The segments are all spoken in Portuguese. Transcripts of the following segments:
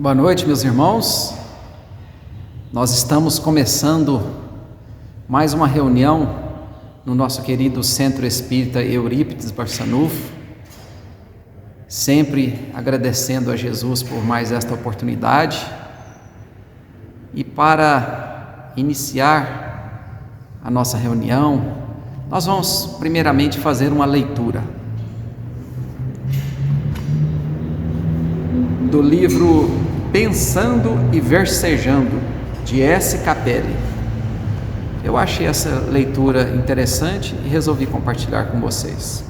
Boa noite, meus irmãos. Nós estamos começando mais uma reunião no nosso querido Centro Espírita Eurípides Barçanufo, sempre agradecendo a Jesus por mais esta oportunidade. E para iniciar a nossa reunião, nós vamos primeiramente fazer uma leitura do livro Pensando e Versejando, de S. Capelli. Eu achei essa leitura interessante e resolvi compartilhar com vocês.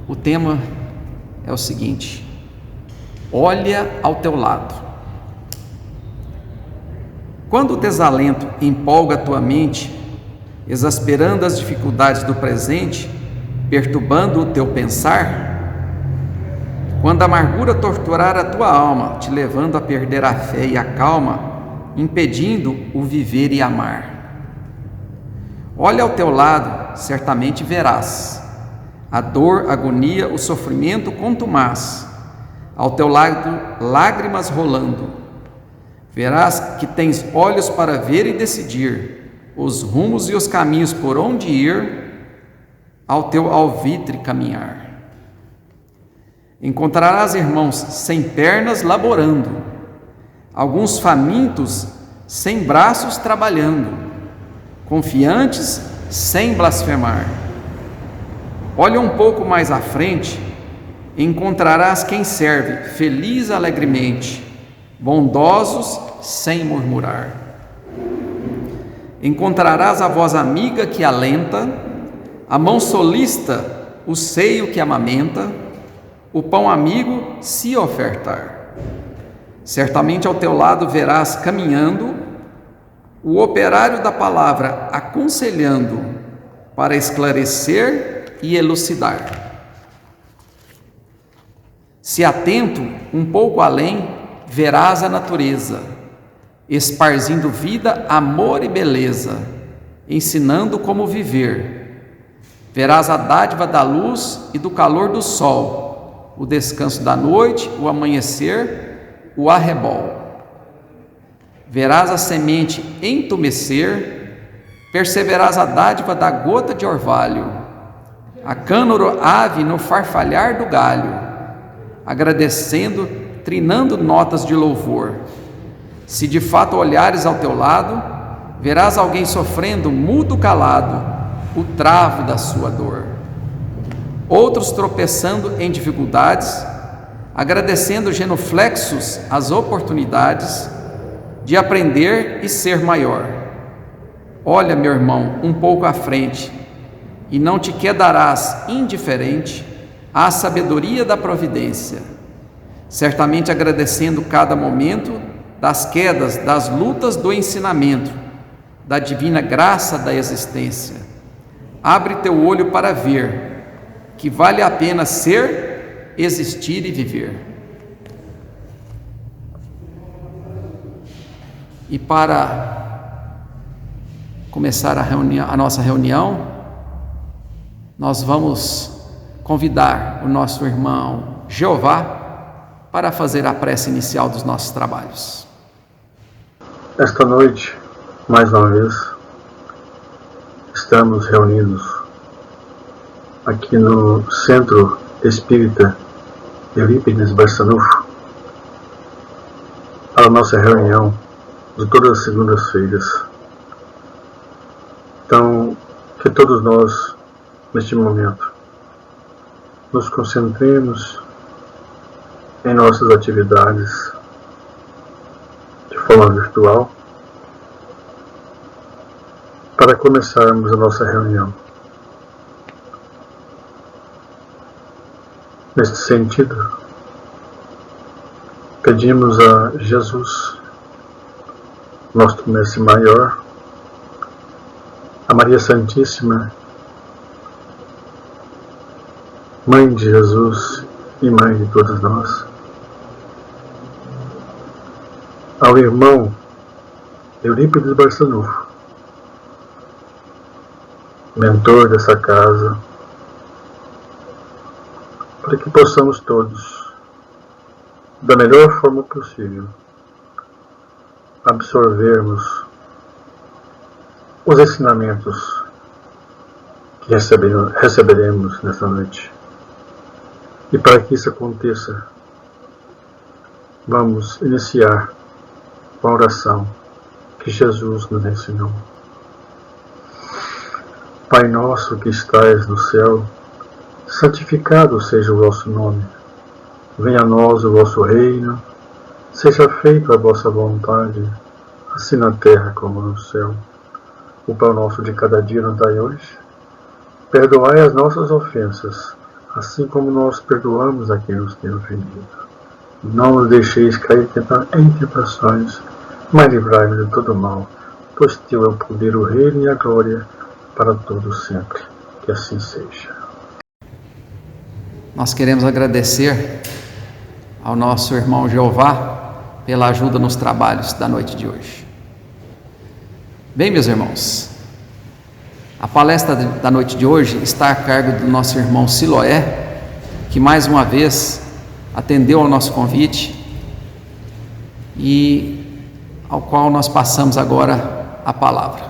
O tema é o seguinte: olha ao teu lado. Quando o desalento empolga a tua mente, exasperando as dificuldades do presente, perturbando o teu pensar, quando a amargura torturar a tua alma, te levando a perder a fé e a calma, impedindo o viver e amar. Olha ao teu lado, certamente verás a dor, a agonia, o sofrimento contumaz, ao teu lado lágrimas rolando. Verás que tens olhos para ver e decidir os rumos e os caminhos por onde ir, ao teu alvitre caminhar. Encontrarás irmãos sem pernas laborando, alguns famintos sem braços trabalhando, confiantes sem blasfemar. Olha um pouco mais à frente, encontrarás quem serve feliz alegremente, bondosos sem murmurar. Encontrarás a voz amiga que alenta, a mão solista, o seio que amamenta, o pão amigo se ofertar. Certamente ao teu lado verás caminhando o operário da palavra, aconselhando para esclarecer e elucidar. Se atento um pouco além, verás a natureza, esparzindo vida, amor e beleza, ensinando como viver. Verás a dádiva da luz e do calor do sol, o descanso da noite, o amanhecer, o arrebol. Verás a semente entumecer, perceberás a dádiva da gota de orvalho, a cânoro ave no farfalhar do galho, agradecendo, trinando notas de louvor. Se de fato olhares ao teu lado, verás alguém sofrendo, mudo calado, o travo da sua dor. Outros tropeçando em dificuldades, agradecendo genuflexos as oportunidades de aprender e ser maior. Olha, meu irmão, um pouco à frente, e não te quedarás indiferente à sabedoria da providência, certamente agradecendo cada momento das quedas, das lutas do ensinamento, da divina graça da existência. Abre teu olho para ver que vale a pena ser, existir e viver. E para começar a nossa reunião, nós vamos convidar o nosso irmão Jeová para fazer a prece inicial dos nossos trabalhos. Esta noite, mais uma vez, estamos reunidos aqui no Centro Espírita Eurípides Barçanufo, a nossa reunião de todas as segundas-feiras. Então, que todos nós, neste momento, nos concentremos em nossas atividades de forma virtual para começarmos a nossa reunião. Neste sentido, pedimos a Jesus, nosso Mestre Maior, a Maria Santíssima, Mãe de Jesus e Mãe de todos nós, ao irmão Eurípides Barçanufo, mentor dessa casa, para que possamos todos da melhor forma possível, absorvermos os ensinamentos que receberemos nesta noite. E para que isso aconteça, vamos iniciar com a oração que Jesus nos ensinou. Pai nosso que estais no céu, santificado seja o vosso nome. Venha a nós o vosso reino, seja feita a vossa vontade, assim na terra como no céu. O pão nosso de cada dia nos dai hoje. Perdoai as nossas ofensas, assim como nós perdoamos a quem nos tem ofendido. Não nos deixeis cair em tentações, mas livrai-nos de todo mal, pois teu é o poder, o reino e a glória para todos sempre. Que assim seja. Nós queremos agradecer ao nosso irmão Jeová pela ajuda nos trabalhos da noite de hoje. Bem, meus irmãos, a palestra da noite de hoje está a cargo do nosso irmão Siloé, que mais uma vez atendeu ao nosso convite e ao qual nós passamos agora a palavra.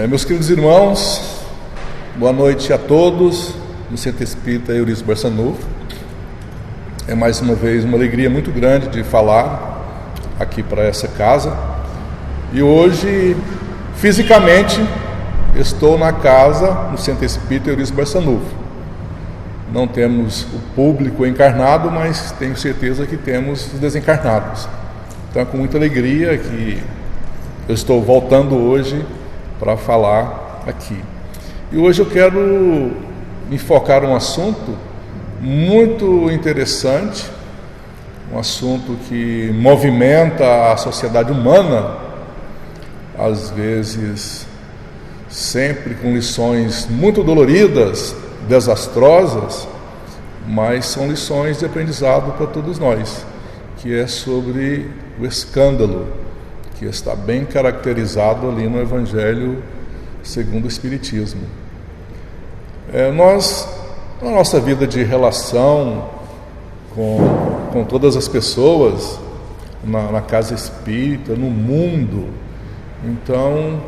Meus queridos irmãos, boa noite a todos no Centro Espírita Eurício Barçanufo. É mais uma vez uma alegria muito grande de falar aqui para essa casa. E hoje, fisicamente, estou na casa, no Centro Espírita Eurício Barçanufo. Não temos o público encarnado, mas tenho certeza que temos os desencarnados. Então é com muita alegria que eu estou voltando hoje para falar aqui. E hoje eu quero me focar num assunto muito interessante, um assunto que movimenta a sociedade humana, às vezes sempre com lições muito doloridas, desastrosas, mas são lições de aprendizado para todos nós, que é sobre o escândalo, que está bem caracterizado ali no Evangelho segundo o Espiritismo. Nós, na nossa vida de relação com todas as pessoas, na casa espírita, no mundo, então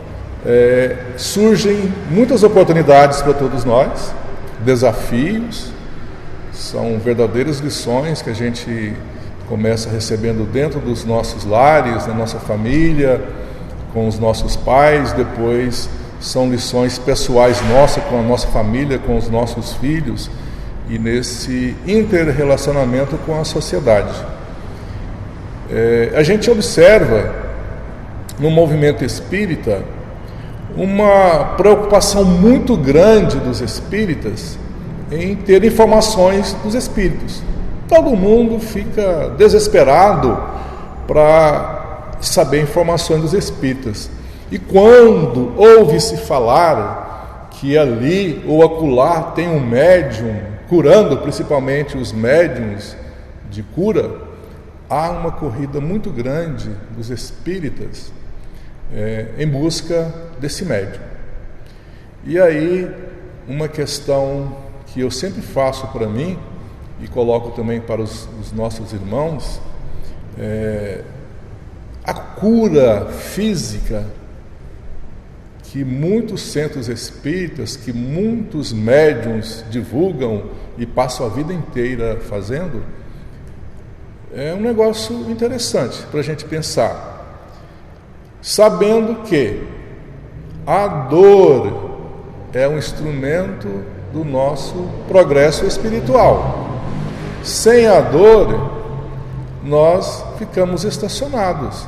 surgem muitas oportunidades para todos nós, desafios, são verdadeiras lições que a gente começa recebendo dentro dos nossos lares, na nossa família, com os nossos pais, depois são lições pessoais nossas com a nossa família, com os nossos filhos e nesse interrelacionamento com a sociedade. A gente observa no movimento espírita uma preocupação muito grande dos espíritas em ter informações dos espíritos. Todo mundo fica desesperado para saber informações dos espíritas. E quando ouve-se falar que ali ou acolá tem um médium curando, principalmente os médiums de cura, há uma corrida muito grande dos espíritas em busca desse médium. E aí, uma questão que eu sempre faço para mim e coloco também para os nossos irmãos, a cura física que muitos centros espíritas, que muitos médiuns divulgam e passam a vida inteira fazendo, é um negócio interessante para a gente pensar, sabendo que a dor é um instrumento do nosso progresso espiritual. Sem a dor, nós ficamos estacionados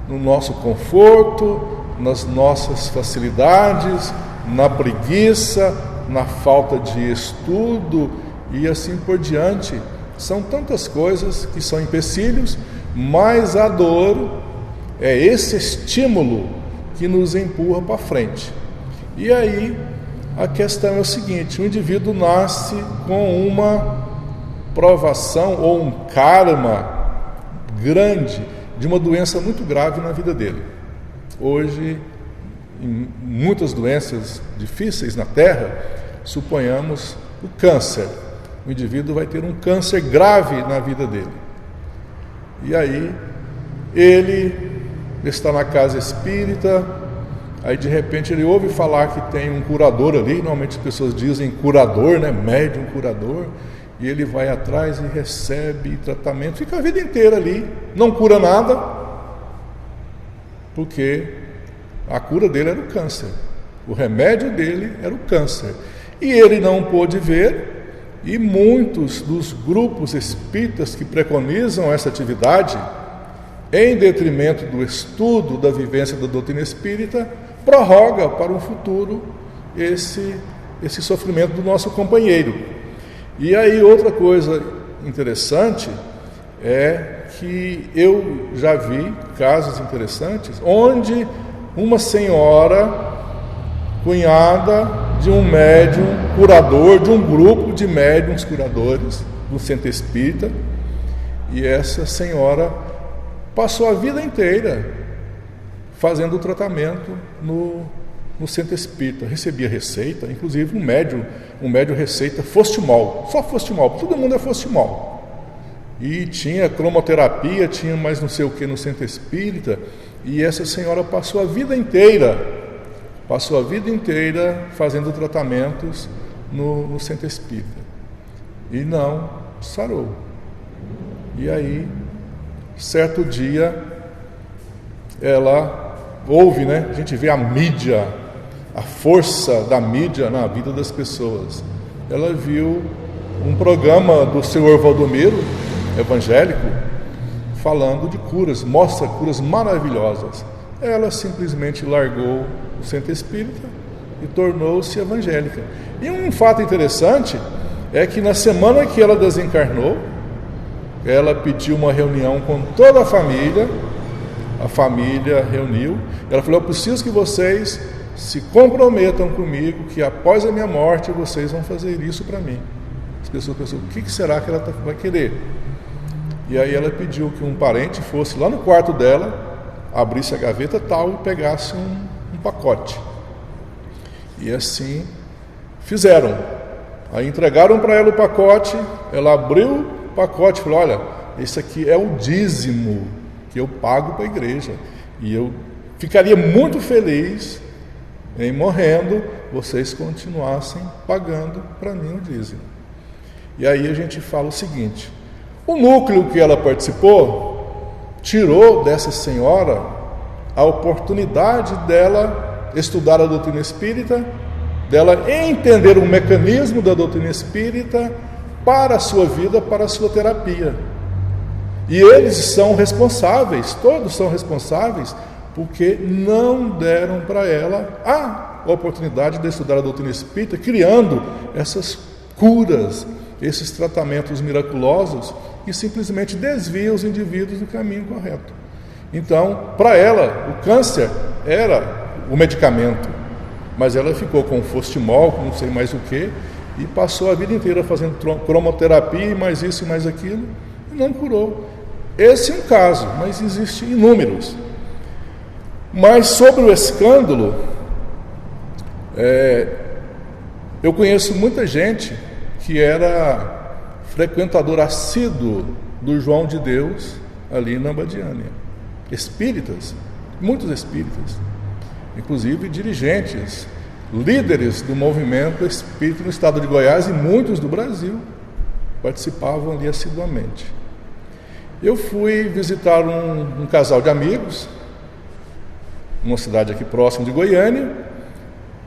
no nosso conforto, nas nossas facilidades, na preguiça, na falta de estudo e assim por diante. São tantas coisas que são empecilhos, mas a dor é esse estímulo que nos empurra para frente. E aí a questão é o seguinte: o indivíduo nasce com uma provação ou um karma grande de uma doença muito grave na vida dele. Hoje, em muitas doenças difíceis na Terra, suponhamos o câncer. o indivíduo vai ter um câncer grave na vida dele. E aí, ele está na casa espírita, aí de repente ele ouve falar que tem um curador ali, normalmente as pessoas dizem curador, né? Médium curador, e ele vai atrás e recebe tratamento, fica a vida inteira ali, não cura nada, porque a cura dele era o câncer, o remédio dele era o câncer, e ele não pôde ver, e muitos dos grupos espíritas que preconizam essa atividade, em detrimento do estudo da vivência da doutrina espírita, prorroga para um futuro esse sofrimento do nosso companheiro. E aí outra coisa interessante é que eu já vi casos interessantes onde uma senhora, cunhada de um médium curador, de um grupo de médiums curadores do centro espírita, e essa senhora passou a vida inteira fazendo o tratamento no centro espírita, recebia receita, inclusive um médium receita Fostimol, só Fostimol, todo mundo é Fostimol, e tinha cromoterapia, tinha mais não sei o que no centro espírita, e essa senhora passou a vida inteira fazendo tratamentos no centro espírita, e não sarou. E aí, certo dia, ela ouve, né? A gente vê a mídia, a força da mídia na vida das pessoas. Ela viu um programa do senhor Valdomiro, evangélico, falando de curas, mostra curas maravilhosas. Ela simplesmente largou o centro espírita e tornou-se evangélica. E um fato interessante é que na semana que ela desencarnou, ela pediu uma reunião com toda a família reuniu, ela falou: eu preciso que vocês se comprometam comigo, que após a minha morte vocês vão fazer isso para mim. As pessoas pensaram: o que será que ela vai querer? E aí ela pediu que um parente fosse lá no quarto dela, abrisse a gaveta tal e pegasse um pacote. E assim fizeram. Aí entregaram para ela o pacote, ela abriu o pacote e falou: olha, esse aqui é o dízimo que eu pago para a igreja, e eu ficaria muito feliz em, morrendo, vocês continuassem pagando para mim o dízimo. E aí a gente fala o seguinte: o núcleo que ela participou tirou dessa senhora a oportunidade dela estudar a doutrina espírita, dela entender o mecanismo da doutrina espírita para a sua vida, para a sua terapia. E eles são responsáveis, todos são responsáveis, porque não deram para ela a oportunidade de estudar a doutrina espírita, criando essas curas, esses tratamentos miraculosos que simplesmente desviam os indivíduos do caminho correto. Então, para ela, o câncer era o medicamento, mas ela ficou com Fostimol, com não sei mais o que, e passou a vida inteira fazendo cromoterapia, mais isso e mais aquilo, e não curou. Esse é um caso, mas existem inúmeros. Mas sobre o escândalo, eu conheço muita gente que era frequentador assíduo do João de Deus ali na Abadiânia. Espíritas, muitos espíritas, inclusive dirigentes, líderes do movimento espírita no estado de Goiás e muitos do Brasil participavam ali assiduamente. Eu fui visitar um casal de amigos, numa cidade aqui próximo de Goiânia,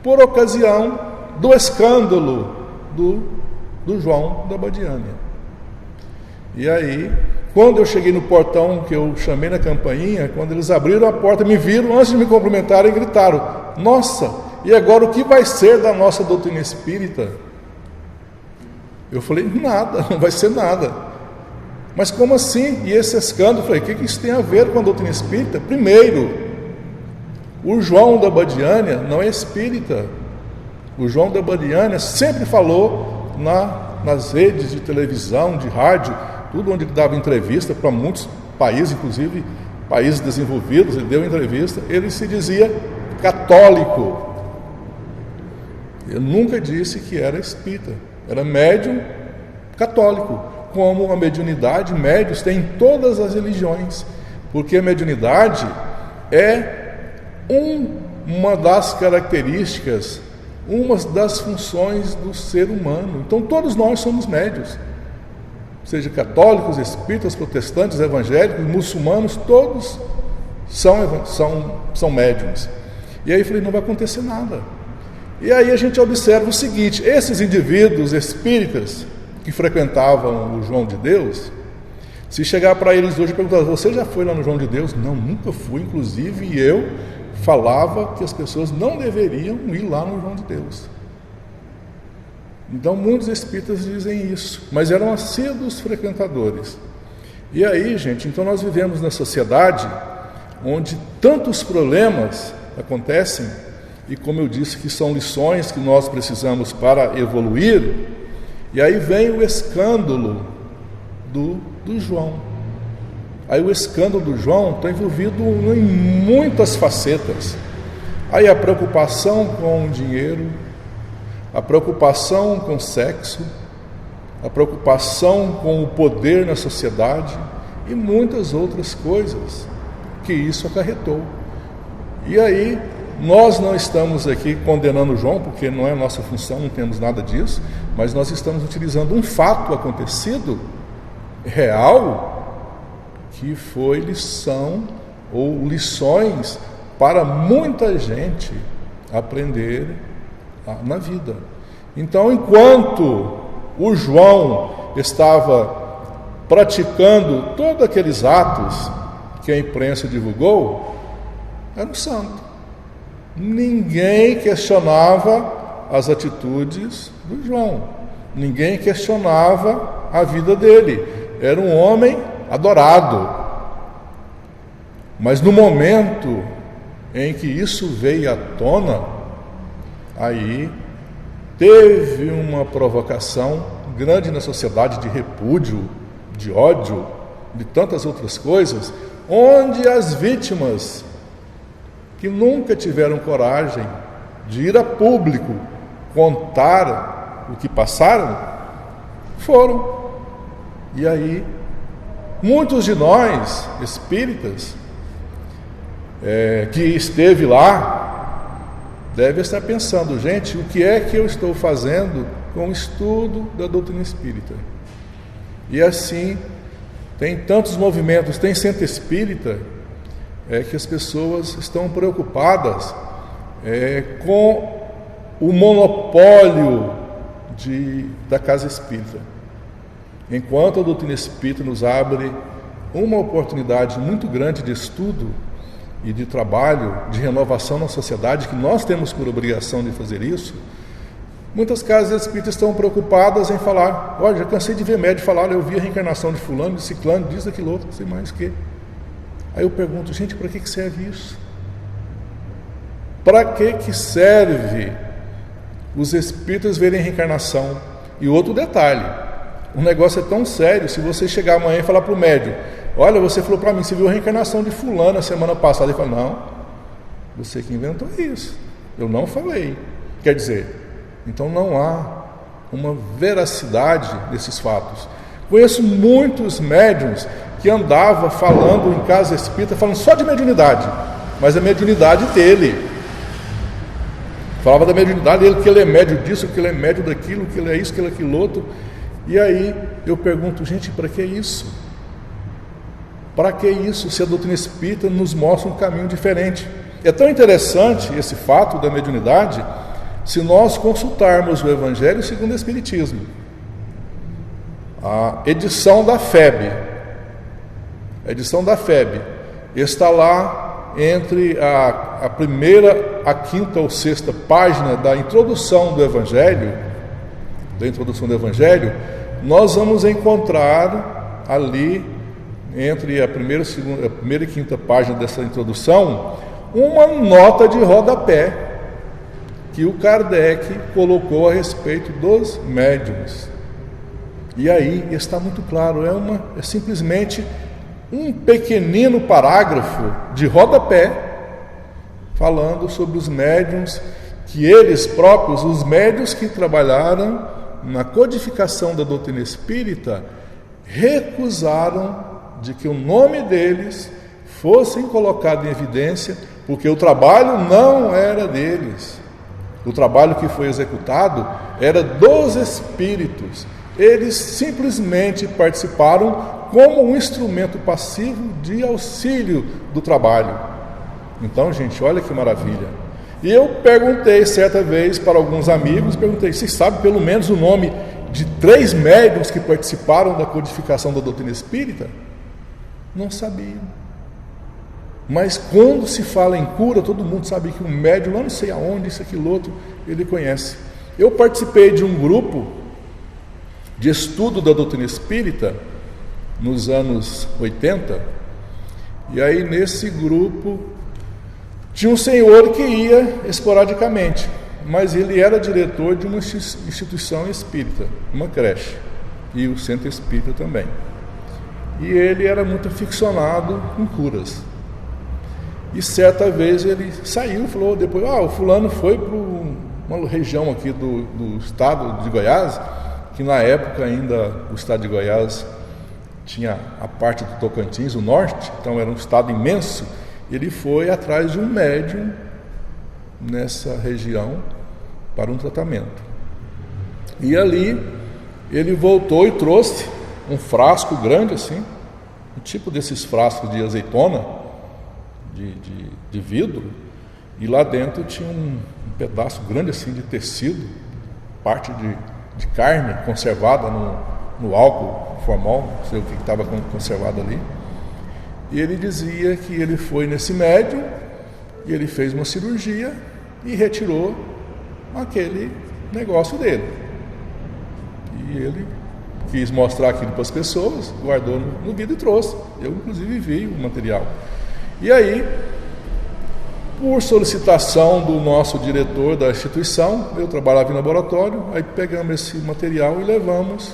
por ocasião do escândalo do João da Abadiânia. E aí, quando eu cheguei no portão, que eu chamei na campainha, quando eles abriram a porta, me viram, antes de me cumprimentarem, gritaram: nossa, e agora o que vai ser da nossa doutrina espírita? Eu falei: nada, não vai ser nada. Mas como assim? E esse escândalo? Eu falei: o que isso tem a ver com a doutrina espírita? Primeiro, o João da Abadiânia não é espírita. O João da Abadiânia sempre falou nas redes de televisão, de rádio, tudo onde ele dava entrevista para muitos países, inclusive países desenvolvidos, ele deu entrevista, ele se dizia católico. Ele nunca disse que era espírita, era médium católico, como a mediunidade, médios tem em todas as religiões, porque a mediunidade é uma das características, uma das funções do ser humano. Então todos nós somos médios, seja católicos, espíritas, protestantes, evangélicos, muçulmanos, todos são médiuns. E aí eu falei, não vai acontecer nada. E aí a gente observa o seguinte: esses indivíduos espíritas que frequentavam o João de Deus, se chegar para eles hoje e perguntar, você já foi lá no João de Deus? Não, nunca fui, inclusive eu falava que as pessoas não deveriam ir lá no João de Deus. Então muitos espíritas dizem isso, mas eram assíduos frequentadores. E aí, gente, então nós vivemos na sociedade onde tantos problemas acontecem, e como eu disse, que são lições que nós precisamos para evoluir. E aí vem o escândalo do João. Aí o escândalo do João está envolvido em muitas facetas. Aí a preocupação com o dinheiro, a preocupação com o sexo, a preocupação com o poder na sociedade e muitas outras coisas que isso acarretou. E aí nós não estamos aqui condenando o João, porque não é nossa função, não temos nada disso, mas nós estamos utilizando um fato acontecido, real, que foi lição ou lições para muita gente aprender na vida. Então, enquanto o João estava praticando todos aqueles atos que a imprensa divulgou, era um santo. Ninguém questionava as atitudes do João, ninguém questionava a vida dele. Era um homem adorado. Mas no momento em que isso veio à tona, aí teve uma provocação grande na sociedade de repúdio, de ódio, de tantas outras coisas, onde as vítimas que nunca tiveram coragem de ir a público contar o que passaram, foram. E aí muitos de nós, espíritas, que esteve lá, deve estar pensando, gente, o que é que eu estou fazendo com o estudo da doutrina espírita? E assim, tem tantos movimentos, tem centro espírita, que as pessoas estão preocupadas com o monopólio da casa espírita. Enquanto a doutrina espírita nos abre uma oportunidade muito grande de estudo e de trabalho, de renovação na sociedade, que nós temos por obrigação de fazer isso, muitas casas espíritas estão preocupadas em falar, olha, já cansei de ver médium falar, eu vi a reencarnação de fulano, de ciclano, disso, daquilo outro, não sei mais o que. Aí eu pergunto, gente, para que serve isso? Para que serve os espíritas verem reencarnação? E outro detalhe, o negócio é tão sério, se você chegar amanhã e falar para o médium, olha, você falou para mim, você viu a reencarnação de fulano a semana passada, ele fala, não, você que inventou isso, eu não falei. Quer dizer, então não há uma veracidade desses fatos. Conheço muitos médiuns que andavam falando em casa espírita, falando só de mediunidade, mas a mediunidade dele. Falava da mediunidade dele, que ele é médium disso, que ele é médium daquilo, que ele é isso, que ele é aquilo outro. E aí eu pergunto, gente, para que isso? Para que isso, se a doutrina espírita nos mostra um caminho diferente? É tão interessante esse fato da mediunidade, se nós consultarmos o Evangelho segundo o Espiritismo. A edição da FEB está lá entre a primeira, a quinta ou sexta página da introdução do Evangelho, nós vamos encontrar ali, entre a primeira e quinta página dessa introdução, uma nota de rodapé que o Kardec colocou a respeito dos médiuns. E aí está muito claro, é simplesmente um pequenino parágrafo de rodapé falando sobre os médiuns, que eles próprios, os médiuns que trabalharam na codificação da doutrina espírita, recusaram de que o nome deles fossem colocado em evidência, porque o trabalho não era deles. O trabalho que foi executado era dos espíritos. Eles simplesmente participaram como um instrumento passivo de auxílio do trabalho. Então, gente, olha que maravilha. E eu perguntei certa vez para alguns amigos, vocês sabem pelo menos o nome de 3 médiuns que participaram da codificação da doutrina espírita? Não sabiam. Mas quando se fala em cura, todo mundo sabe que um médium, lá não sei aonde, isso, aquilo, outro, ele conhece. Eu participei de um grupo de estudo da doutrina espírita nos anos 80, e aí nesse grupo tinha um senhor que ia esporadicamente, mas ele era diretor de uma instituição espírita, uma creche, e o centro espírita também. E ele era muito aficionado em curas. E certa vez ele saiu, falou depois, o fulano foi para uma região aqui do estado de Goiás, que na época ainda o estado de Goiás tinha a parte do Tocantins, o norte, então era um estado imenso. Ele foi atrás de um médium nessa região para um tratamento. E ali ele voltou e trouxe um frasco grande assim, um tipo desses frascos de azeitona, de vidro, e lá dentro tinha um pedaço grande assim de tecido, parte de carne conservada no álcool formol, não sei o que estava conservado ali. E ele dizia que ele foi nesse médium e ele fez uma cirurgia e retirou aquele negócio dele. E ele quis mostrar aquilo para as pessoas, guardou no vidro e trouxe. Eu, inclusive, vi o material. E aí, por solicitação do nosso diretor da instituição, eu trabalhava em laboratório, aí pegamos esse material e levamos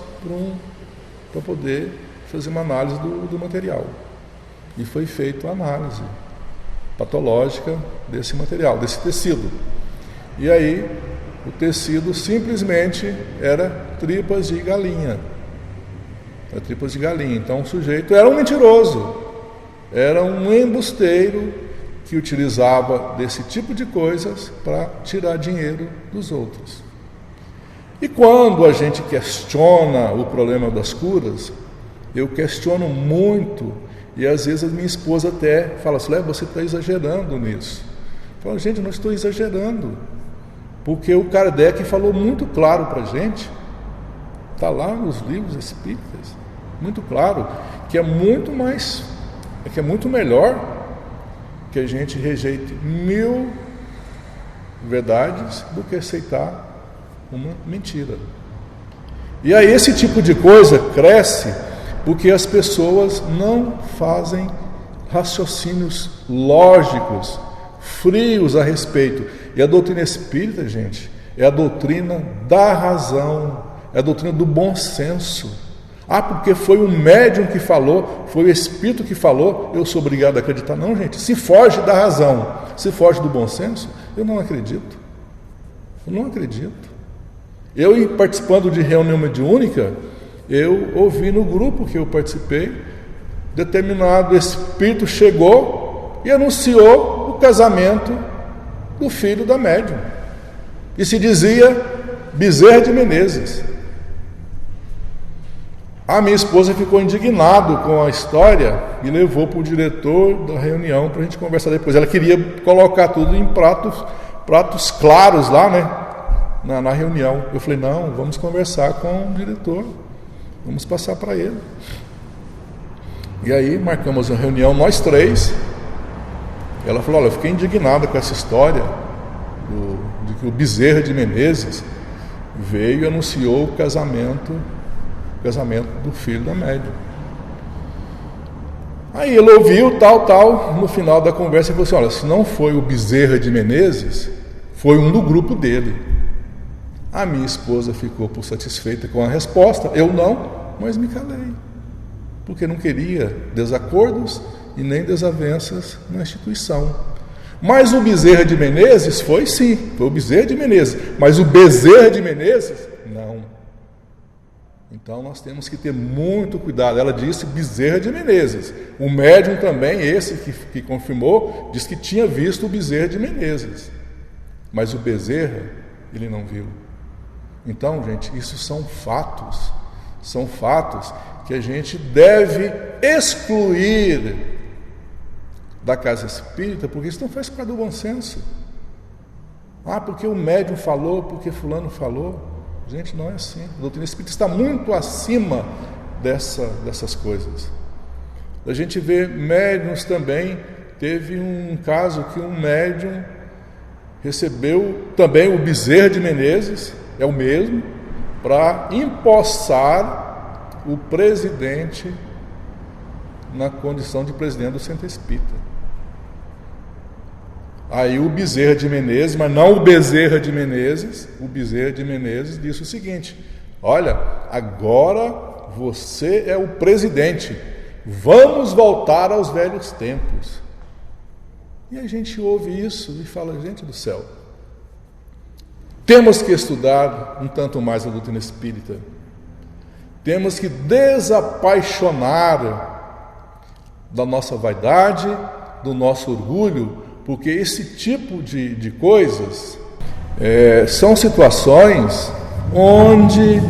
para poder fazer uma análise do material. E foi feita a análise patológica desse material, desse tecido. E aí, o tecido simplesmente era tripas de galinha. Era tripas de galinha. Então, o sujeito era um mentiroso, era um embusteiro que utilizava desse tipo de coisas para tirar dinheiro dos outros. E quando a gente questiona o problema das curas, eu questiono muito, e às vezes a minha esposa até fala assim, você está exagerando nisso. Eu falo, gente, não estou exagerando, porque o Kardec falou muito claro para a gente, está lá nos livros espíritas, muito claro, que é muito melhor que a gente rejeite 1000 verdades do que aceitar uma mentira. E aí esse tipo de coisa cresce porque as pessoas não fazem raciocínios lógicos, frios a respeito. E a doutrina espírita, gente, é a doutrina da razão, é a doutrina do bom senso. Porque foi o médium que falou, foi o espírito que falou, eu sou obrigado a acreditar. Não, gente, se foge da razão, se foge do bom senso, eu não acredito. Eu não acredito. Eu, participando de reunião mediúnica, eu ouvi no grupo que eu participei, determinado espírito chegou e anunciou o casamento do filho da médium. E se dizia Bezerra de Menezes. A minha esposa ficou indignada com a história e levou para o diretor da reunião para a gente conversar depois. Ela queria colocar tudo em pratos claros lá, né, na reunião. Eu falei, não, vamos conversar com o diretor, vamos passar para ele. E aí marcamos a reunião, nós 3. Ela falou, eu fiquei indignada com essa história de que o Bezerra de Menezes veio e anunciou o casamento do filho da médium. Aí ele ouviu, tal, no final da conversa ele falou assim, se não foi o Bezerra de Menezes, foi um do grupo dele. A minha esposa ficou por satisfeita com a resposta, eu não, mas me calei, porque não queria desacordos e nem desavenças na instituição. Mas o Bezerra de Menezes foi sim, foi o Bezerra de Menezes, mas o Bezerra de Menezes, não. Então nós temos que ter muito cuidado. Ela disse Bezerra de Menezes. O médium também, esse que confirmou, disse que tinha visto o Bezerra de Menezes. Mas o Bezerra, ele não viu. Então, gente, isso são fatos. São fatos que a gente deve excluir da casa espírita, porque isso não faz parte do bom senso. Porque o médium falou, porque fulano falou. Gente, não é assim. A doutrina espírita está muito acima dessas coisas. A gente vê médiuns também. Teve um caso que um médium recebeu também o Bezerra de Menezes, é o mesmo, para empossar o presidente na condição de presidente do Centro Espírita. Aí o Bezerra de Menezes, mas não o Bezerra de Menezes, o Bezerra de Menezes disse o seguinte: olha, agora você é o presidente, vamos voltar aos velhos tempos. E a gente ouve isso e fala, gente do céu, temos que estudar um tanto mais a doutrina espírita, temos que desapaixonar da nossa vaidade, do nosso orgulho, porque esse tipo de coisas são situações onde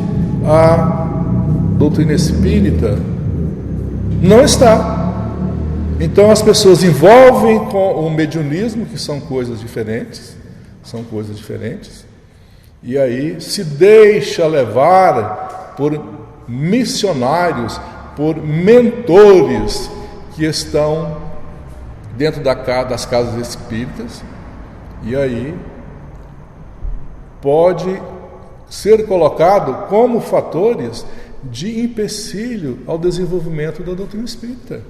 a doutrina espírita não está. Então as pessoas envolvem com o mediunismo, que são coisas diferentes, e aí se deixa levar por missionários, por mentores que estão dentro das casas espíritas, e aí pode ser colocado como fatores de empecilho ao desenvolvimento da doutrina espírita.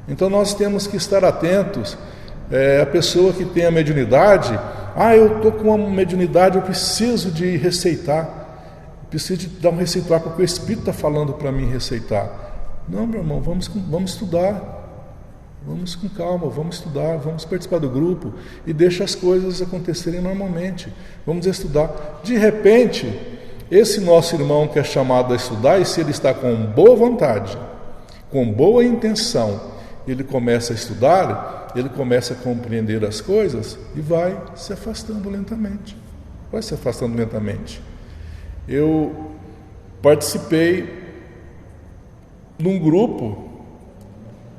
Então nós temos que estar atentos. A pessoa que tem a mediunidade, eu estou com uma mediunidade, eu preciso de receitar, preciso de dar um receituar porque o Espírito está falando para mim receitar. Não, meu irmão, vamos estudar. Vamos com calma, vamos estudar, vamos participar do grupo e deixa as coisas acontecerem normalmente. Vamos estudar. De repente, esse nosso irmão que é chamado a estudar, e se ele está com boa vontade, com boa intenção, ele começa a estudar, ele começa a compreender as coisas e vai se afastando lentamente. Eu participei num grupo,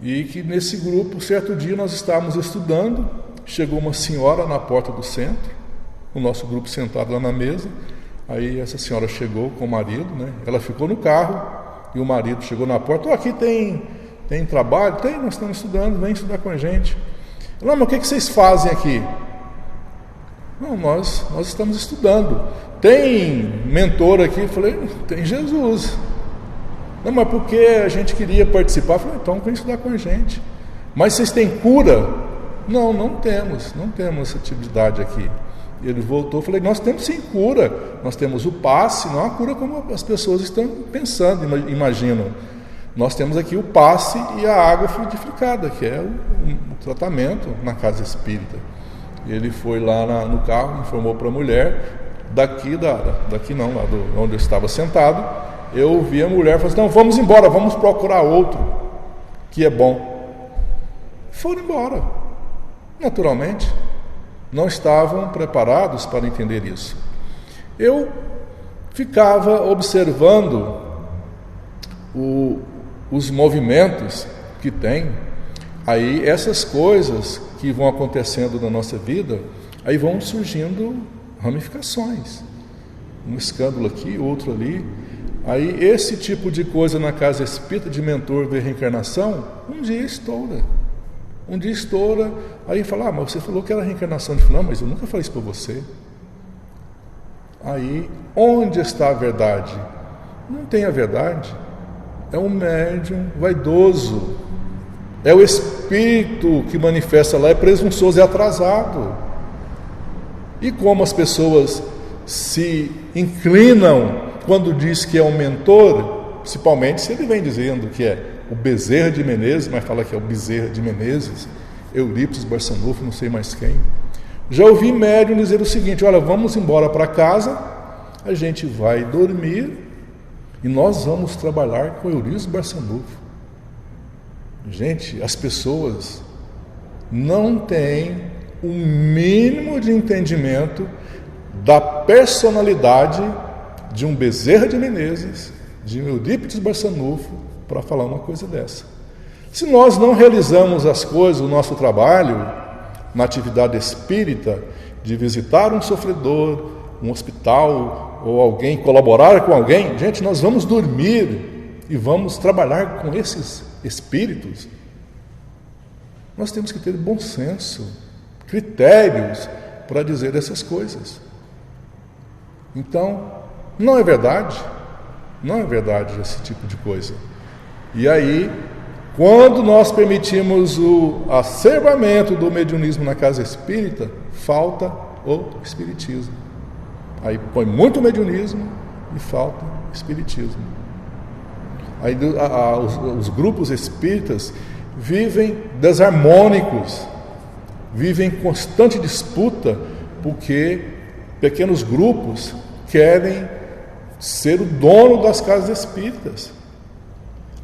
e que nesse grupo, certo dia, nós estávamos estudando, chegou uma senhora na porta do centro, o nosso grupo sentado lá na mesa, aí essa senhora chegou com o marido, né? Ela ficou no carro, e o marido chegou na porta, aqui tem trabalho? Tem, nós estamos estudando, vem estudar com a gente. Não, mas o que vocês fazem aqui? Não, nós estamos estudando. Tem mentor aqui? Eu falei, tem Jesus. Não, mas porque a gente queria participar. Eu falei, então vem estudar com a gente. Mas vocês têm cura? Não temos essa atividade aqui. Ele voltou, eu falei, nós temos sim cura. Nós temos o passe, não a cura como as pessoas estão pensando, imaginam. Nós temos aqui o passe e a água fluidificada, que é o tratamento na casa espírita. Ele foi lá no carro, informou para a mulher, daqui não, lá onde eu estava sentado. Eu ouvi a mulher falar assim, não, vamos embora, vamos procurar outro, que é bom. Foram embora. Naturalmente, não estavam preparados para entender isso. Eu ficava observando os movimentos que tem, aí essas coisas que vão acontecendo na nossa vida, aí vão surgindo ramificações. Um escândalo aqui, outro ali. Aí esse tipo de coisa na casa espírita, de mentor ver reencarnação, um dia estoura, aí fala, mas você falou que era a reencarnação de fulano, mas eu nunca falei isso para você. Aí, onde está a verdade? Não tem a verdade, é um médium vaidoso, é o espírito que manifesta lá, é presunçoso, é atrasado. E como as pessoas se inclinam quando diz que é um mentor, principalmente se ele vem dizendo que é o Bezerra de Menezes, mas fala que é o Bezerra de Menezes, Eurípides Barçanufo, não sei mais quem. Já ouvi médium dizer o seguinte, olha, vamos embora para casa, a gente vai dormir E nós vamos trabalhar com Eurípides Barçanufo. Gente, as pessoas não têm o mínimo de entendimento da personalidade de um Bezerra de Menezes, de um Eurípides Barçanufo, para falar uma coisa dessa. Se nós não realizamos as coisas, o nosso trabalho, na atividade espírita, de visitar um sofredor, um hospital, ou alguém, colaborar com alguém, gente, nós vamos dormir e vamos trabalhar com esses espíritos. Nós temos que ter bom senso, critérios para dizer essas coisas. Então, não é verdade esse tipo de coisa. E aí, quando nós permitimos o asseveramento do mediunismo na casa espírita, falta o espiritismo. Aí põe muito mediunismo e falta espiritismo. Aí os grupos espíritas vivem desarmônicos, vivem em constante disputa, porque pequenos grupos querem ser o dono das casas espíritas.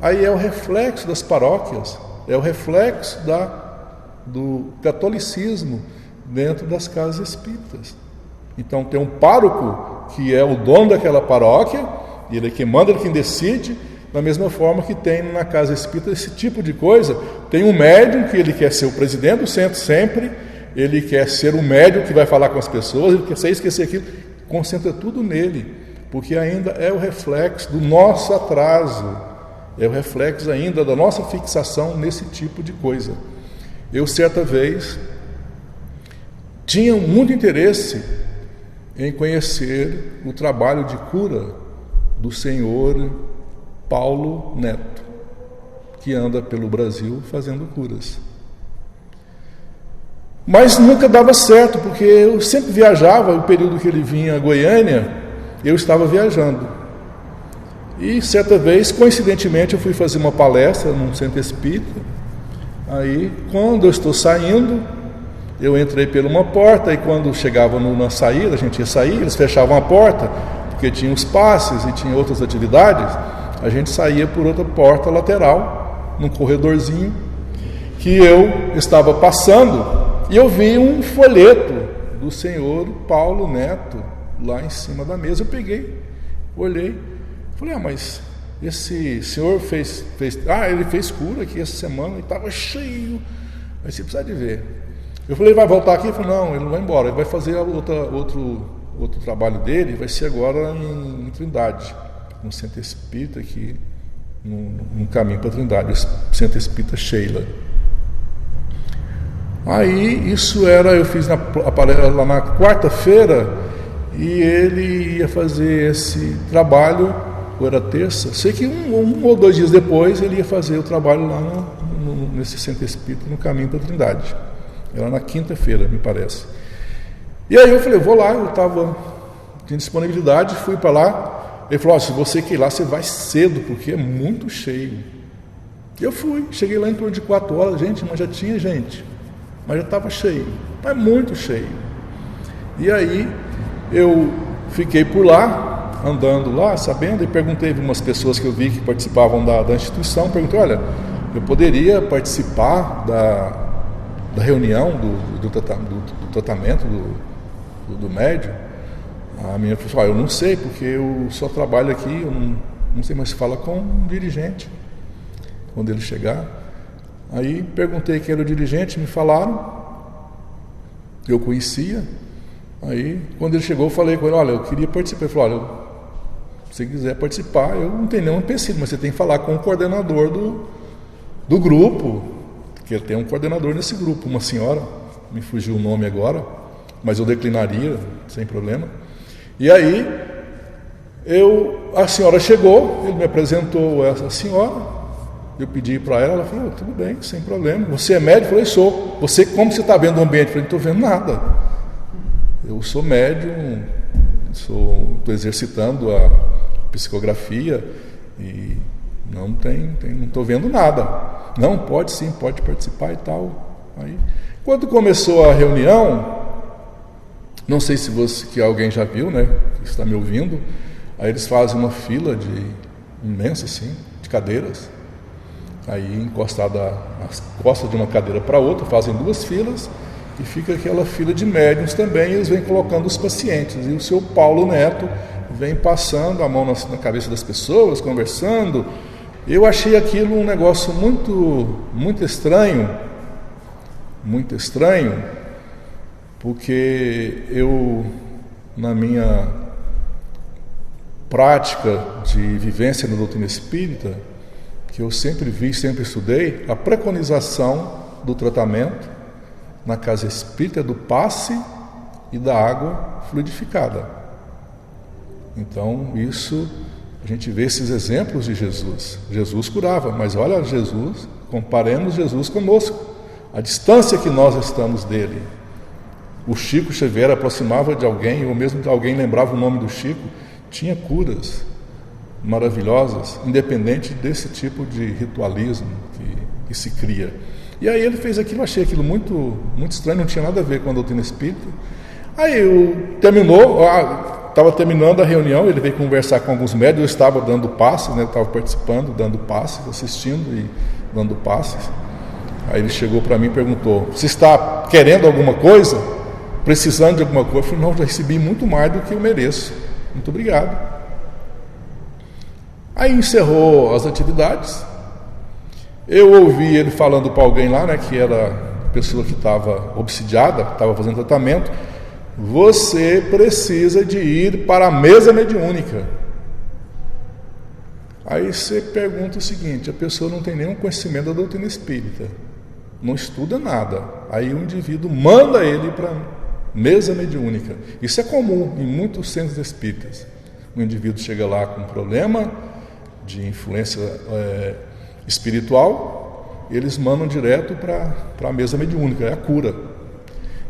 Aí é o reflexo das paróquias, é o reflexo do catolicismo dentro das casas espíritas. Então tem um pároco que é o dono daquela paróquia, e ele é quem manda, ele é quem decide, da mesma forma que tem na casa espírita esse tipo de coisa. Tem um médium que ele quer ser o presidente do centro sempre, ele quer ser o médium que vai falar com as pessoas, ele quer ser isso, quer ser aquilo, concentra tudo nele, porque ainda é o reflexo do nosso atraso, é o reflexo ainda da nossa fixação nesse tipo de coisa. Eu, certa vez, tinha muito interesse em conhecer o trabalho de cura do senhor Paulo Neto, que anda pelo Brasil fazendo curas. Mas nunca dava certo, porque eu sempre viajava, o período que ele vinha a Goiânia, eu estava viajando. E certa vez, coincidentemente, eu fui fazer uma palestra num centro espírita. Aí, quando eu estou saindo, eu entrei por uma porta, e quando chegava na saída, a gente ia sair, eles fechavam a porta, porque tinha os passes e tinha outras atividades, a gente saía por outra porta lateral, num corredorzinho, que eu estava passando, e eu vi um folheto do senhor Paulo Neto lá em cima da mesa. Eu peguei, olhei, falei, mas esse senhor ele fez cura aqui essa semana e estava cheio, mas você precisa de ver. Eu falei, vai voltar aqui? Ele falou, não, ele não vai embora, ele vai fazer outro trabalho dele, vai ser agora em Trindade, no Centro Espírita aqui, no caminho para Trindade, o Centro Espírita Sheila. Aí, eu fiz lá na quarta-feira, e ele ia fazer esse trabalho, ou era terça, sei que um ou 2 dias depois ele ia fazer o trabalho lá nesse Centro Espírita, no caminho para Trindade. Era na quinta-feira, me parece. E aí eu falei, vou lá, tinha disponibilidade, fui para lá. Ele falou, se você quer ir lá, você vai cedo, porque é muito cheio. Eu fui, cheguei lá em torno de 4 horas, gente, mas já tinha gente. Mas já estava cheio, mas muito cheio. E aí eu fiquei por lá, andando lá, sabendo, e perguntei para umas pessoas que eu vi que participavam da instituição, perguntei, olha, eu poderia participar da reunião do tratamento do médium? A menina falou, eu não sei, porque eu só trabalho aqui, eu não sei, mas fala com um dirigente quando ele chegar. Aí perguntei quem era o dirigente, me falaram, eu conhecia. Aí quando ele chegou, eu falei com ele, olha, eu queria participar. Ele falou, olha, se você quiser participar, eu não tenho nenhum empecilho, mas você tem que falar com o coordenador do grupo, porque tem um coordenador nesse grupo, uma senhora, me fugiu o nome agora, mas eu declinaria, sem problema. E aí a senhora chegou, ele me apresentou essa senhora. Eu pedi para ela falou, tudo bem, sem problema. Você é médico? Eu falei, sou. Como você está vendo o ambiente? Eu falei, não estou vendo nada. Eu sou médium, estou exercitando a psicografia e não estou vendo nada. Não, pode sim, pode participar e tal. Aí, quando começou a reunião, não sei se alguém já viu, né, que está me ouvindo, aí eles fazem uma fila imenso assim, de cadeiras. Aí encostada as costas de uma cadeira para outra, fazem 2 filas e fica aquela fila de médiuns também, e eles vêm colocando os pacientes. E o seu Paulo Neto vem passando a mão na cabeça das pessoas, conversando. Eu achei aquilo um negócio muito estranho, porque eu, na minha prática de vivência na doutrina espírita, que eu sempre vi, sempre estudei, a preconização do tratamento na casa espírita do passe e da água fluidificada. Então, isso, a gente vê esses exemplos de Jesus. Jesus curava, mas olha Jesus, comparemos Jesus conosco, a distância que nós estamos dele. O Chico Xavier aproximava de alguém, ou mesmo que alguém lembrava o nome do Chico, tinha curas maravilhosas, independente desse tipo de ritualismo que se cria. E aí ele fez aquilo, achei aquilo muito estranho, não tinha nada a ver com a doutrina espírita. Aí estava terminando a reunião, ele veio conversar com alguns médios, eu estava dando passes, né, eu estava participando, dando passes, assistindo e dando passes. Aí ele chegou para mim e perguntou: você está querendo alguma coisa? Precisando de alguma coisa? Eu falei: não, já recebi muito mais do que eu mereço. Muito obrigado. Aí encerrou as atividades. Eu ouvi ele falando para alguém lá, né, que era a pessoa que estava obsidiada, estava fazendo tratamento: você precisa de ir para a mesa mediúnica. Aí você pergunta o seguinte: a pessoa não tem nenhum conhecimento da doutrina espírita, não estuda nada, aí o indivíduo manda ele para a mesa mediúnica. Isso é comum em muitos centros espíritas. O indivíduo chega lá com um problema de influência espiritual, eles mandam direto para a mesa mediúnica, é a cura.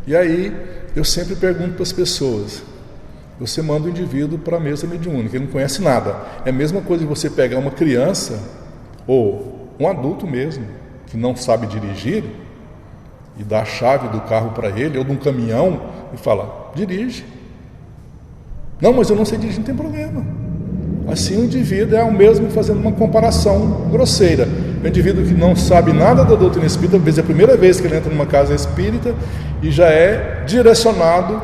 E aí eu sempre pergunto para as pessoas: você manda o indivíduo para a mesa mediúnica, ele não conhece nada. É a mesma coisa de você pegar uma criança ou um adulto mesmo que não sabe dirigir e dar a chave do carro para ele, ou de um caminhão, e falar: dirige. Não, mas eu não sei dirigir, não tem problema. Assim o indivíduo é o mesmo, fazendo uma comparação grosseira. O indivíduo que não sabe nada da doutrina espírita, às vezes é a primeira vez que ele entra numa casa espírita e já é direcionado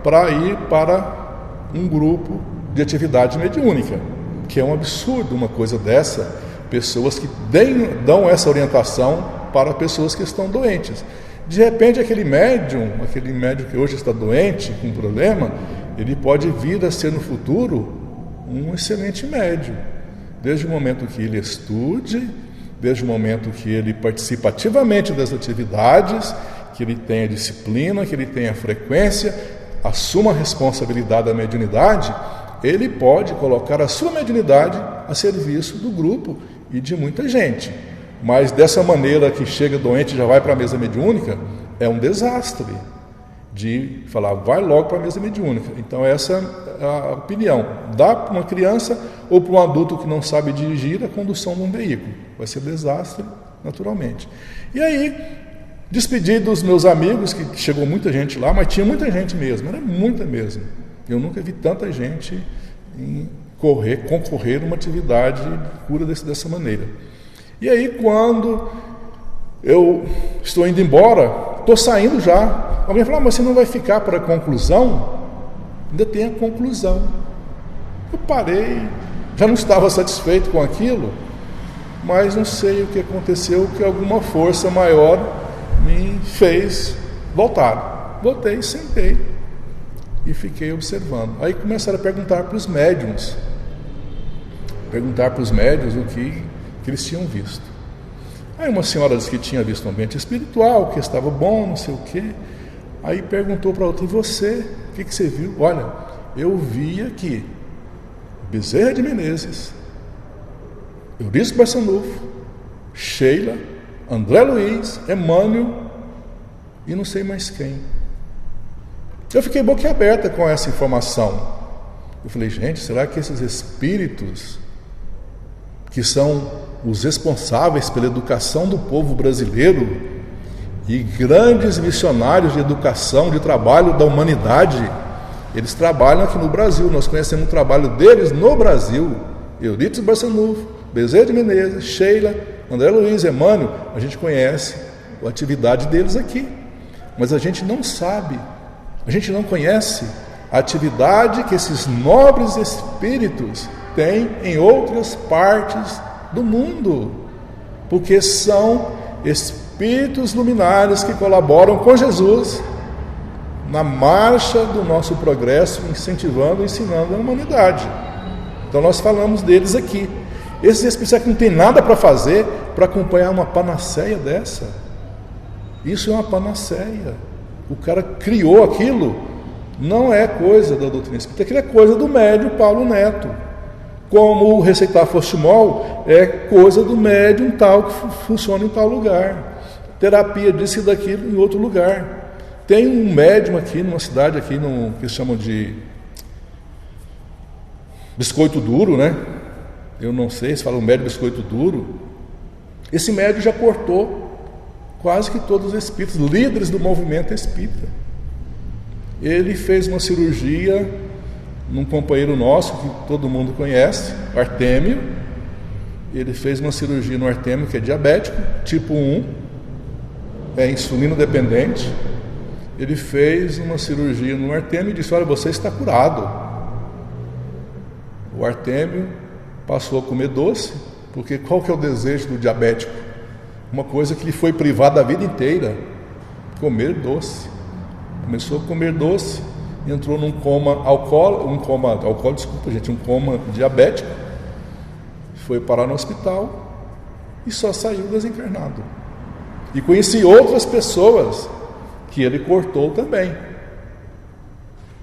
para ir para um grupo de atividade mediúnica, que é um absurdo uma coisa dessa, pessoas que dão essa orientação para pessoas que estão doentes. De repente aquele médium que hoje está doente, com um problema, ele pode vir a ser no futuro um excelente médium, desde o momento que ele estude, desde o momento que ele participe ativamente das atividades, que ele tenha disciplina, que ele tenha frequência, assuma a responsabilidade da mediunidade, ele pode colocar a sua mediunidade a serviço do grupo e de muita gente. Mas dessa maneira que chega doente e já vai para a mesa mediúnica, é um desastre de falar: vai logo para a mesa mediúnica. Então essa é a opinião. Dá para uma criança ou para um adulto que não sabe dirigir a condução de um veículo. Vai ser desastre naturalmente. E aí, despedi dos meus amigos, que chegou muita gente lá, mas tinha muita gente mesmo, era muita mesmo. Eu nunca vi tanta gente concorrer numa atividade de cura dessa maneira. E aí, quando eu estou indo embora, estou saindo já, alguém fala: mas você não vai ficar para a conclusão? Ainda tem a conclusão. Eu parei, já não estava satisfeito com aquilo, mas não sei o que aconteceu, que alguma força maior me fez voltar. Voltei, sentei e fiquei observando. Aí começaram a perguntar para os médiuns o que eles tinham visto. Aí uma senhora disse que tinha visto um ambiente espiritual, que estava bom, não sei o quê. Aí perguntou para outra: e você? O que você viu? Olha, eu vi aqui Bezerra de Menezes, Eurício Barçanufo, Sheila, André Luiz, Emmanuel e não sei mais quem. Eu fiquei boquiaberta com essa informação. Eu falei: gente, será que esses espíritos, que são os responsáveis pela educação do povo brasileiro e grandes missionários de educação, de trabalho da humanidade, eles trabalham aqui no Brasil, nós conhecemos o trabalho deles no Brasil, Eurípides Barçanufo, Bezerra de Menezes, Sheila, André Luiz, Emmanuel, a gente conhece a atividade deles aqui. Mas a gente não sabe, a gente não conhece a atividade que esses nobres espíritos têm em outras partes do mundo. Porque são espíritos luminares que colaboram com Jesus na marcha do nosso progresso, incentivando e ensinando a humanidade. Então nós falamos deles aqui. Esses espíritos que não tem nada para fazer para acompanhar uma panaceia dessa. Isso é uma panaceia. O cara criou aquilo, não é coisa da doutrina espírita, aquilo é coisa do médium Paulo Neto. Como o receitar Fostimol é coisa do médium tal que funciona em tal lugar. Terapia disso e daquilo em outro lugar. Tem um médium aqui numa cidade aqui que chamam de Biscoito Duro, né? Eu não sei se fala um médium Biscoito Duro. Esse médium já cortou quase que todos os espíritos, líderes do movimento espírita. Ele fez uma cirurgia num companheiro nosso, que todo mundo conhece, Artêmio. Ele fez uma cirurgia no Artêmio, que é diabético, tipo 1, é insulino dependente. Ele fez uma cirurgia no Artêmio e disse: olha, você está curado. O Artêmio passou a comer doce, porque qual que é o desejo do diabético? Uma coisa que lhe foi privada a vida inteira: comer doce. Começou a comer doce, entrou num coma um coma diabético, foi parar no hospital e só saiu desencarnado. E conheci outras pessoas que ele cortou também.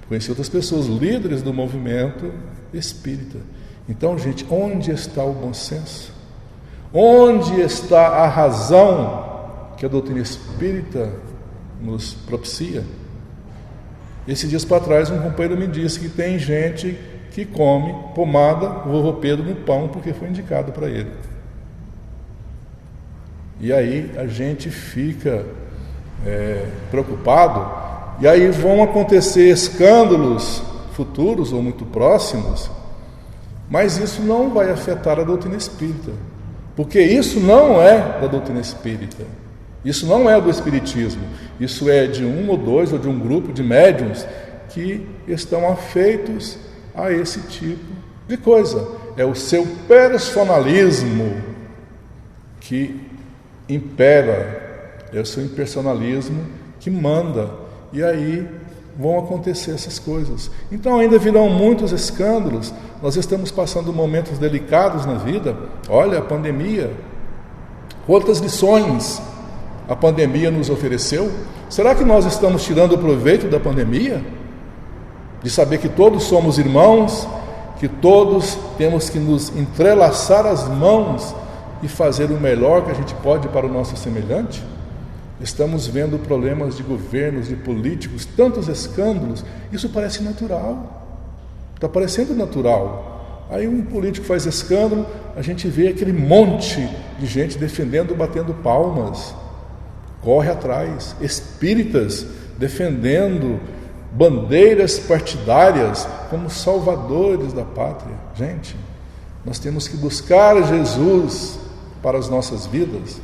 Conheci outras pessoas, líderes do movimento espírita. Então, gente, onde está o bom senso? Onde está a razão que a doutrina espírita nos propicia? Esses dias para trás, um companheiro me disse que tem gente que come pomada vovô Pedro no pão porque foi indicado para ele. E aí a gente fica preocupado, e aí vão acontecer escândalos futuros ou muito próximos, mas isso não vai afetar a doutrina espírita, porque isso não é da doutrina espírita, isso não é do espiritismo, isso é de um ou dois ou de um grupo de médiuns que estão afeitos a esse tipo de coisa. É o seu personalismo que impera, é o seu impersonalismo que manda, e aí vão acontecer essas coisas. Então ainda virão muitos escândalos. Nós estamos passando momentos delicados na vida. Olha a pandemia, quantas lições a pandemia nos ofereceu. Será que nós estamos tirando proveito da pandemia? De saber que todos somos irmãos, que todos temos que nos entrelaçar as mãos e fazer o melhor que a gente pode para o nosso semelhante? Estamos vendo problemas de governos, de políticos, tantos escândalos. Isso parece natural, está parecendo natural. Aí um político faz escândalo, a gente vê aquele monte de gente defendendo, batendo palmas, corre atrás, espíritas defendendo bandeiras partidárias como salvadores da pátria. Gente, nós temos que buscar Jesus para as nossas vidas.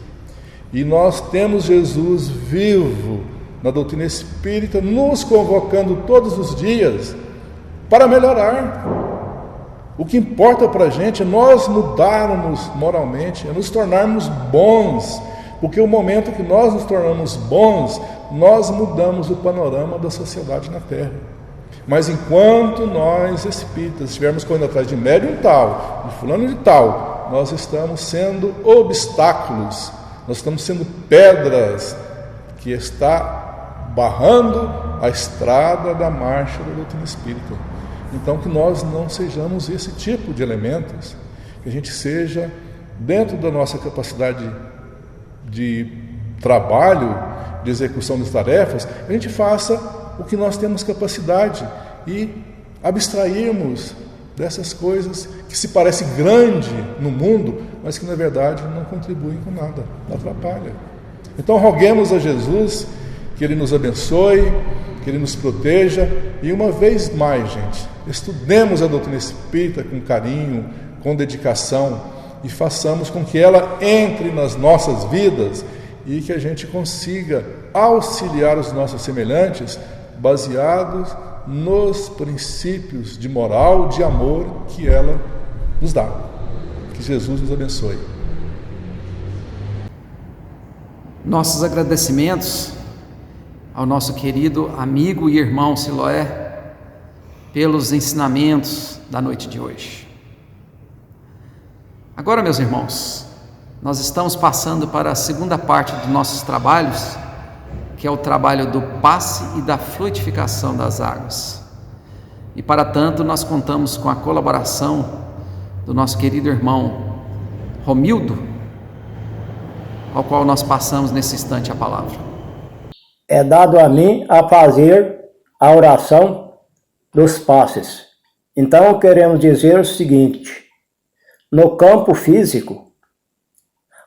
E nós temos Jesus vivo na doutrina espírita, nos convocando todos os dias para melhorar. O que importa para a gente é nós mudarmos moralmente, é nos tornarmos bons, porque o momento que nós nos tornamos bons, nós mudamos o panorama da sociedade na Terra. Mas enquanto nós espíritas estivermos correndo atrás de médium tal, de fulano de tal, nós estamos sendo obstáculos, nós estamos sendo pedras que está barrando a estrada da marcha da doutrina espírita. Então que nós não sejamos esse tipo de elementos, que a gente seja, dentro da nossa capacidade de trabalho, de execução das tarefas, a gente faça o que nós temos capacidade e abstrairmos dessas coisas que se parecem grande no mundo, mas que na verdade não contribuem com nada, atrapalham. Então roguemos a Jesus que Ele nos abençoe, que Ele nos proteja, e uma vez mais, gente, estudemos a doutrina espírita com carinho, com dedicação e façamos com que ela entre nas nossas vidas e que a gente consiga auxiliar os nossos semelhantes baseados nos princípios de moral, de amor que ela nos dá. Que Jesus nos abençoe. Nossos agradecimentos ao nosso querido amigo e irmão Siloé pelos ensinamentos da noite de hoje. Agora, meus irmãos, nós estamos passando para a segunda parte dos nossos trabalhos, que é o trabalho do passe e da fluidificação das águas. E para tanto nós contamos com a colaboração do nosso querido irmão Romildo, ao qual nós passamos nesse instante a palavra. É dado a mim a fazer a oração dos passes. Então queremos dizer o seguinte: no campo físico,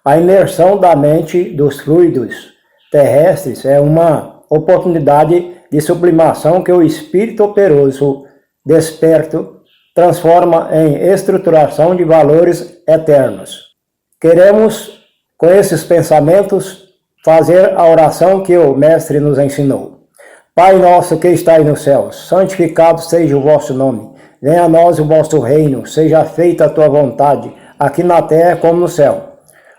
a imersão da mente dos fluidos terrestres é uma oportunidade de sublimação que o espírito operoso, desperto, transforma em estruturação de valores eternos. Queremos, com esses pensamentos, fazer a oração que o Mestre nos ensinou. Pai nosso que estais no céu, santificado seja o vosso nome. Venha a nós o vosso reino, seja feita a tua vontade, aqui na terra como no céu.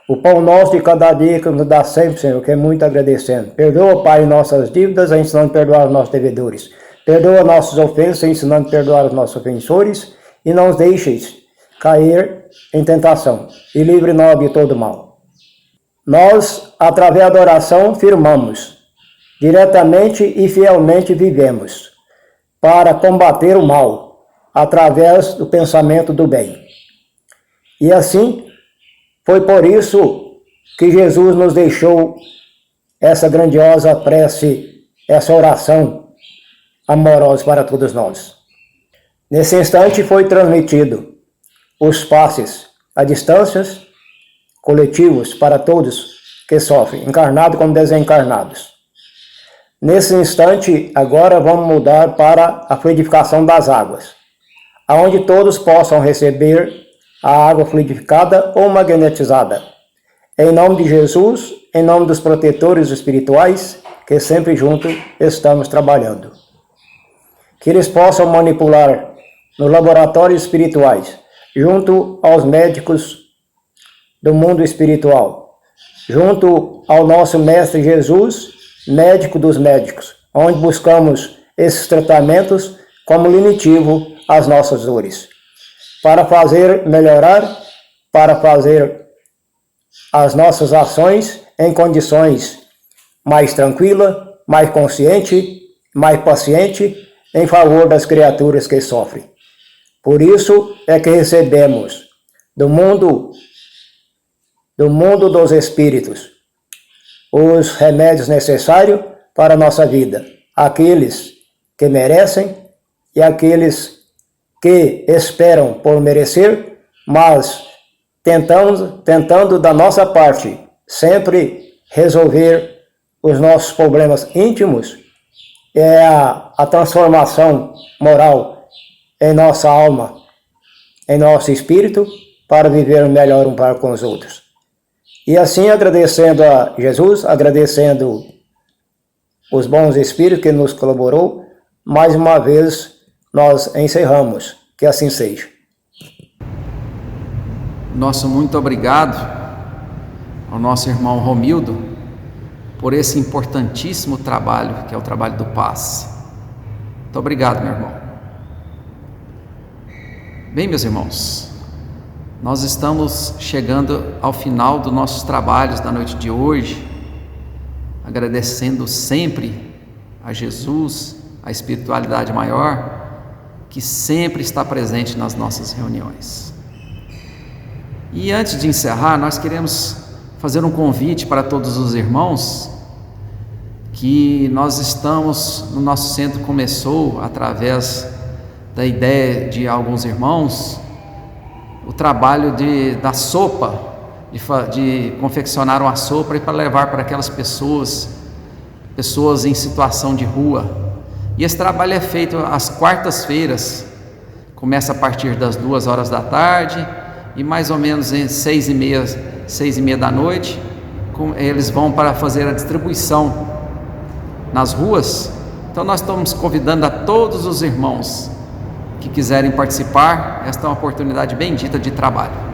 O pão nosso de cada dia que nos dá sempre, Senhor, que é muito agradecendo. Perdoa, Pai, nossas dívidas, ensinando a perdoar os nossos devedores. Perdoa nossas ofensas, ensinando a perdoar os nossos ofensores. E não os deixeis cair em tentação. E livre-nos de todo mal. Nós, através da oração, firmamos. Diretamente e fielmente vivemos. Para combater o mal, através do pensamento do bem. E assim, foi por isso que Jesus nos deixou essa grandiosa prece, essa oração amorosa para todos nós. Nesse instante foi transmitido os passes a distâncias coletivos para todos que sofrem, encarnados como desencarnados. Nesse instante, agora vamos mudar para a fluidificação das águas, aonde todos possam receber a água fluidificada ou magnetizada. Em nome de Jesus, em nome dos protetores espirituais, que sempre juntos estamos trabalhando. Que eles possam manipular nos laboratórios espirituais, junto aos médicos do mundo espiritual, junto ao nosso Mestre Jesus, médico dos médicos, onde buscamos esses tratamentos como lenitivo às nossas dores, para fazer melhorar, para fazer as nossas ações em condições mais tranquilas, mais consciente, mais paciente, em favor das criaturas que sofrem. Por isso é que recebemos do mundo dos espíritos os remédios necessários para a nossa vida, aqueles que merecem e aqueles que esperam por merecer, mas tentando da nossa parte sempre resolver os nossos problemas íntimos, é a transformação moral em nossa alma, em nosso espírito, para viver melhor um para com os outros. E assim, agradecendo a Jesus, agradecendo os bons espíritos que nos colaborou, mais uma vez nós encerramos. Que assim seja. Nosso muito obrigado ao nosso irmão Romildo por esse importantíssimo trabalho, que é o trabalho do passe. Muito obrigado, meu irmão. Bem, meus irmãos, nós estamos chegando ao final dos nossos trabalhos da noite de hoje, agradecendo sempre a Jesus, a espiritualidade maior, que sempre está presente nas nossas reuniões. E antes de encerrar, nós queremos fazer um convite para todos os irmãos, que nós estamos, no nosso centro começou, através da ideia de alguns irmãos, o trabalho da sopa, de confeccionar uma sopa para levar para aquelas pessoas em situação de rua. E esse trabalho é feito às quartas-feiras, começa a partir das 2 horas da tarde e mais ou menos em 6h30 da noite, eles vão para fazer a distribuição nas ruas. Então nós estamos convidando a todos os irmãos que quiserem participar. Esta é uma oportunidade bendita de trabalho.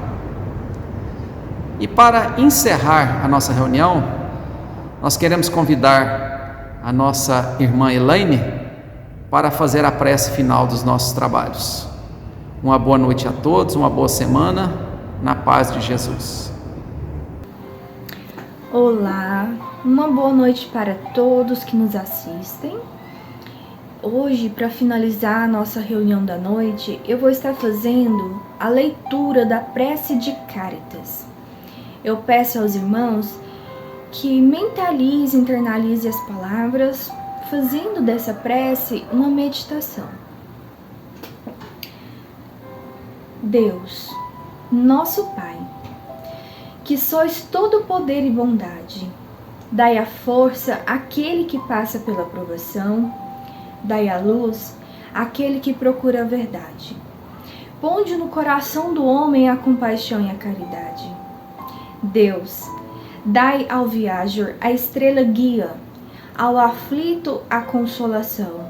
E para encerrar a nossa reunião, nós queremos convidar a nossa irmã Elaine para fazer a prece final dos nossos trabalhos. Uma boa noite a todos, uma boa semana, na paz de Jesus. Olá, uma boa noite para todos que nos assistem. Hoje, para finalizar a nossa reunião da noite, eu vou estar fazendo a leitura da prece de Caritas. Eu peço aos irmãos que mentalize, internalize as palavras, fazendo dessa prece uma meditação. Deus, nosso Pai, que sois todo poder e bondade, dai a força àquele que passa pela provação, dai a luz àquele que procura a verdade. Ponde no coração do homem a compaixão e a caridade. Deus, dai ao viajor a estrela guia, ao aflito a consolação,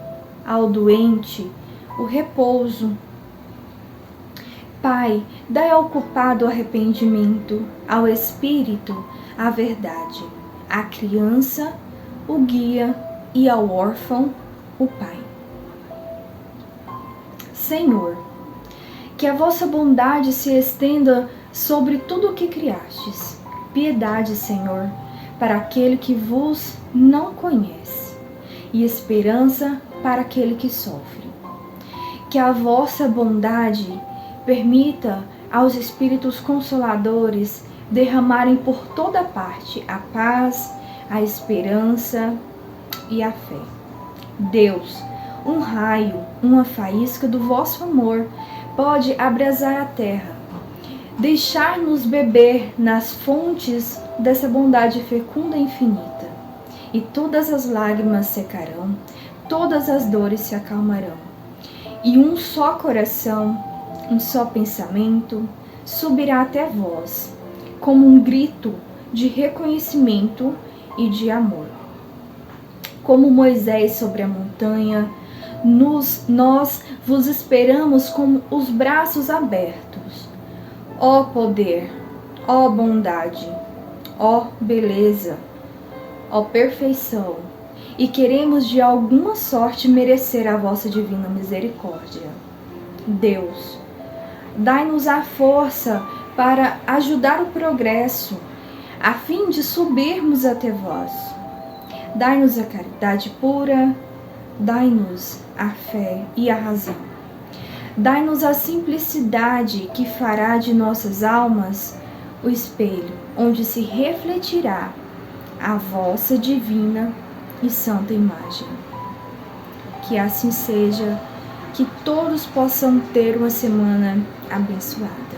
ao doente o repouso. Pai, dai ao culpado o arrependimento, ao espírito a verdade, à criança o guia e ao órfão o Pai. Senhor, que a vossa bondade se estenda sobre tudo o que criastes. Piedade, Senhor, para aquele que vos não conhece, e esperança para aquele que sofre. Que a vossa bondade permita aos Espíritos Consoladores derramarem por toda parte a paz, a esperança e a fé. Deus, um raio, uma faísca do vosso amor pode abrasar a terra, deixar-nos beber nas fontes dessa bondade fecunda e infinita, e todas as lágrimas secarão, todas as dores se acalmarão, e um só coração, um só pensamento subirá até vós, como um grito de reconhecimento e de amor. Como Moisés sobre a montanha, nós vos esperamos com os braços abertos. Ó poder, ó bondade, ó beleza, ó perfeição, e queremos de alguma sorte merecer a vossa divina misericórdia. Deus, dai-nos a força para ajudar o progresso, a fim de subirmos até vós. Dai-nos a caridade pura, dai-nos a fé e a razão. Dai-nos a simplicidade que fará de nossas almas o espelho, onde se refletirá a vossa divina e santa imagem. Que assim seja, que todos possam ter uma semana abençoada.